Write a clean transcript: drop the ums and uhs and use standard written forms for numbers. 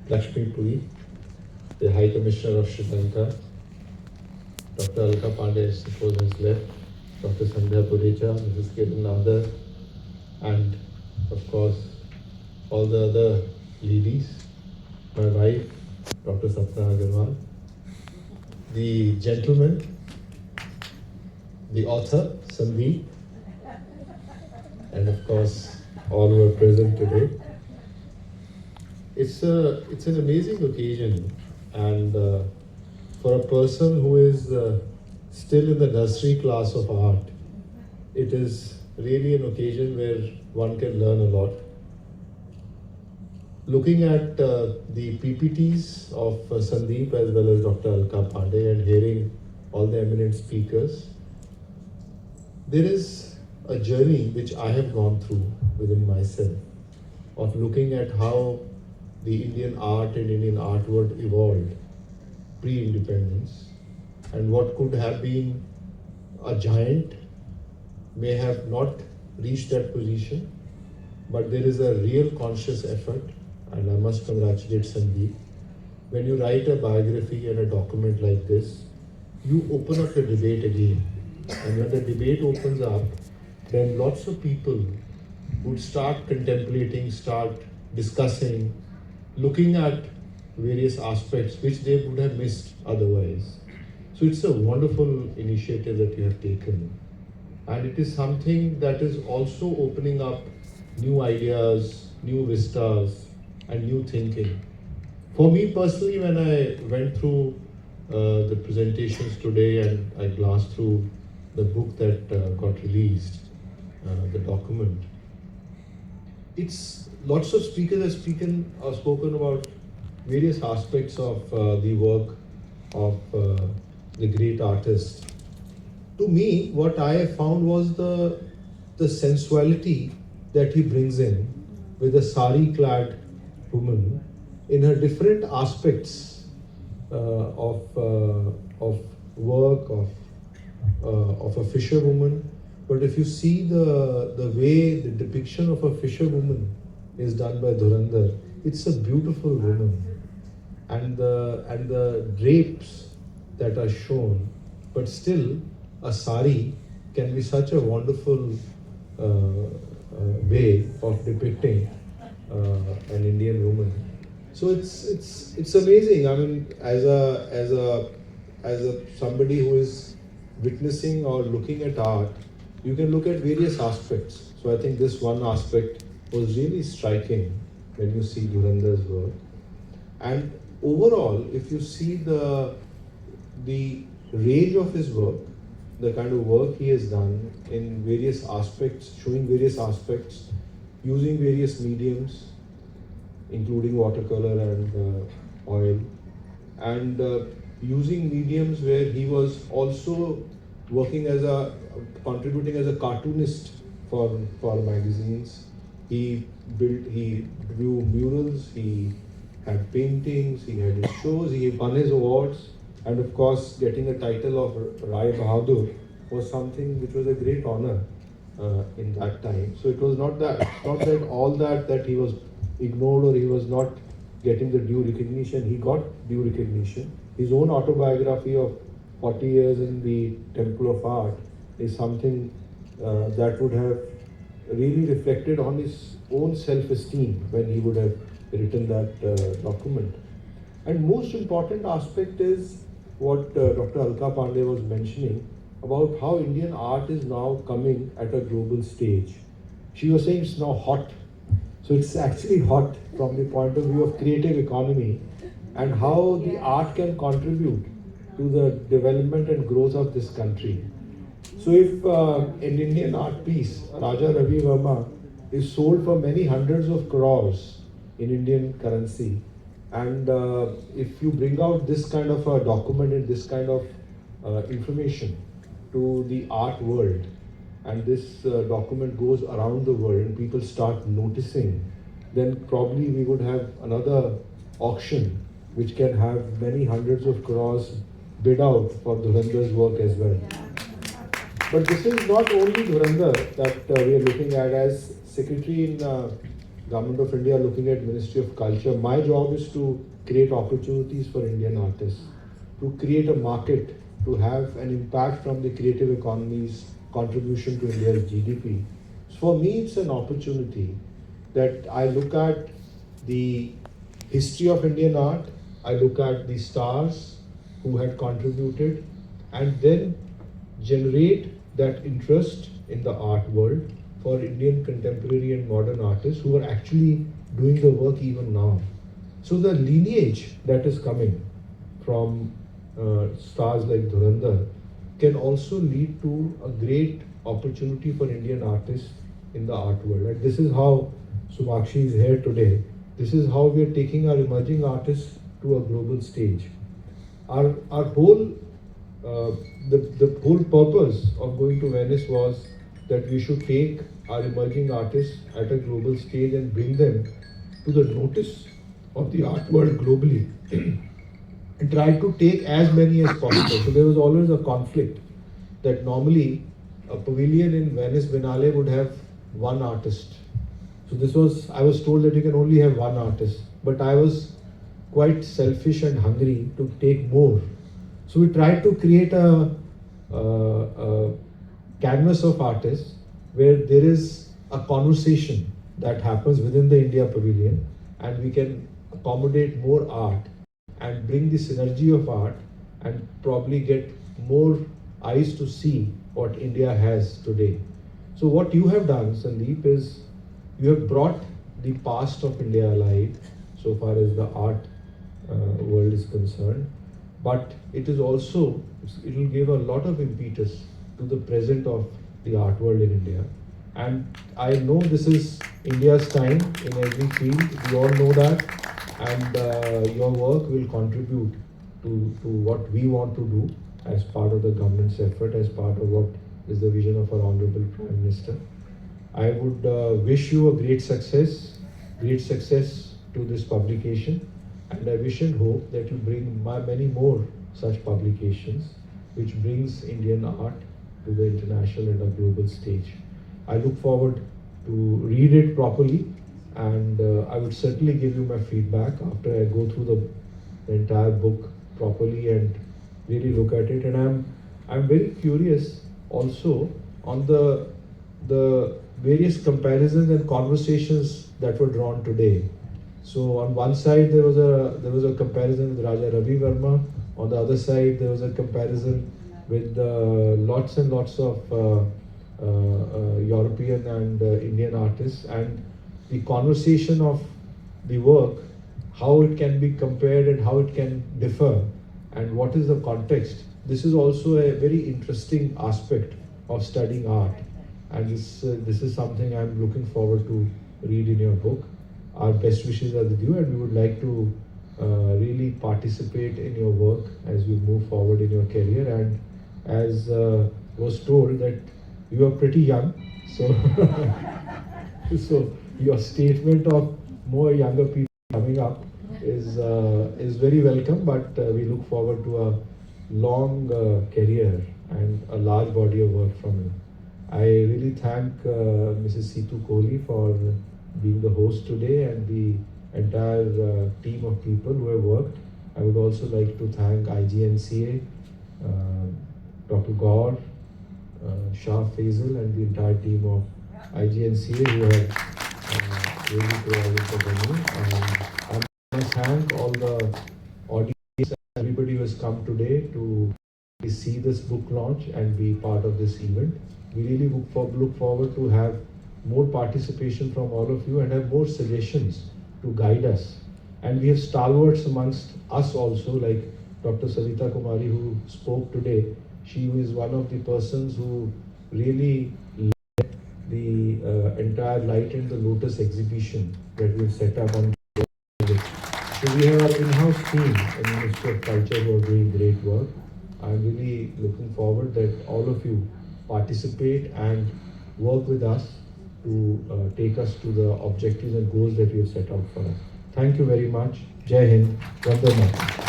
Lakshmi Puri, the High Commissioner of Sri Lanka, Dr. Alka Pandey, I suppose, has left, Dr. Sandhya Purecha, Mrs. Kiran Nadar, and of course, all the other ladies, my wife, Dr. Sapna Agarwal, the gentleman, the author, Sandeep, and of course, all who are present today. It's an amazing occasion, and for a person who is still in the nursery class of art, it is really an occasion where one can learn a lot. Looking at the PPTs of Sandeep as well as Dr. Alka Pandey and hearing all the eminent speakers, there is a journey which I have gone through within myself of looking at how the Indian art and Indian art world evolved pre-independence, and what could have been a giant may have not reached that position, but there is a real conscious effort, and I must congratulate Sandeep. When you write a biography and a document like this, you open up the debate again, and when the debate opens up, then lots of people would start contemplating, start discussing, looking at various aspects which they would have missed otherwise. So it's a wonderful initiative that you have taken. And it is something that is also opening up new ideas, new vistas, and new thinking. For me personally, when I went through the presentations today and I glanced through the book that got released, the document, it's lots of speakers have spoken about various aspects of the work of the great artist. To me, what I have found was the sensuality that he brings in with a sari-clad woman in her different aspects of work of a fisherwoman. But if you see the way the depiction of a fisherwoman is done by Dhurandhar, it's a beautiful woman, and the drapes that are shown, but still a sari can be such a wonderful way of depicting an Indian woman. So it's amazing. I mean, as a somebody who is witnessing or looking at art, you can look at various aspects. So I think this one aspect was really striking when you see Dhurandhar's work. And overall, if you see the range of his work, the kind of work he has done in various aspects, showing various aspects, using various mediums, including watercolor and oil, and using mediums where he was also working contributing as a cartoonist for magazines. He drew murals, he had paintings, he had his shows, he won his awards, and of course getting a title of Rai Bahadur was something which was a great honor in that time. So it was not that all that he was ignored or he was not getting the due recognition. He got due recognition. His own autobiography of 40 years in the Temple of Art is something that would have really reflected on his own self-esteem when he would have written that document. And most important aspect is what Dr. Alka Pandey was mentioning about how Indian art is now coming at a global stage. She was saying it's now hot. So it's actually hot from the point of view of creative economy and how the art can contribute to the development and growth of this country. So if an Indian art piece, Raja Ravi Verma, is sold for many hundreds of crores in Indian currency, and if you bring out this kind of a document and this kind of information to the art world, and this document goes around the world and people start noticing, then probably we would have another auction which can have many hundreds of crores bid out for Dhurandhar's work as well. But this is not only Dhurandhar that we are looking at as secretary in Government of India looking at Ministry of Culture. My job is to create opportunities for Indian artists, to create a market, to have an impact from the creative economy's contribution to India's GDP. So for me, it's an opportunity that I look at the history of Indian art, I look at the stars who had contributed, and then generate that interest in the art world for Indian contemporary and modern artists who are actually doing the work even now. So the lineage that is coming from stars like Dhurandhar can also lead to a great opportunity for Indian artists in the art world. And this is how Sumakshi is here today. This is how we are taking our emerging artists to a global stage. Our whole the whole purpose of going to Venice was that we should take our emerging artists at a global stage and bring them to the notice of the art world globally and try to take as many as possible. So there was always a conflict that normally a pavilion in Venice Biennale would have one artist. So I was told that you can only have one artist, but I was quite selfish and hungry to take more. So we tried to create a canvas of artists where there is a conversation that happens within the India Pavilion, and we can accommodate more art and bring the synergy of art and probably get more eyes to see what India has today. So what you have done, Sandeep, is you have brought the past of India alive so far as the art world is concerned, but it is also, it will give a lot of impetus to the present of the art world in India. And I know this is India's time in every field, we all know that, and your work will contribute to what we want to do as part of the government's effort, as part of what is the vision of our Honorable Prime Minister. I would wish you a great success to this publication, and I wish and hope that you bring many more such publications which brings Indian art to the international and a global stage. I look forward to read it properly, and I would certainly give you my feedback after I go through the entire book properly and really look at it. And I'm very curious also on the various comparisons and conversations that were drawn today. So on one side there was a comparison with Raja Ravi Verma. On the other side there was a comparison with lots and lots of European and Indian artists, and the conversation of the work, how it can be compared and how it can differ, and what is the context. This is also a very interesting aspect of studying art, and this is something I'm looking forward to read in your book. Our best wishes are with you, and we would like to really participate in your work as you move forward in your career. And as was told that you are pretty young, so so your statement of more younger people coming up is very welcome. But we look forward to a long career and a large body of work from you. I really thank Mrs. Seetu Kohli for being the host today, and the entire team of people who have worked. I would also like to thank IGNCA, Dr. Gaur, Shah Faisal, and the entire team of IGNCA who have really provided the venue. I want to thank all the audience, everybody who has come today to see this book launch and be part of this event. We really look forward to have more participation from all of you and have more suggestions to guide us. And we have stalwarts amongst us also, like Dr. Savita Kumari, who spoke today. She is one of the persons who really led the entire Light and the Lotus exhibition that we've set up on. So we have our in-house team in the Ministry of Culture who are doing great work. I'm really looking forward that all of you participate and work with us to take us to the objectives and goals that we have set out for us. Thank you very much. Jai Hind. Vande Mataram.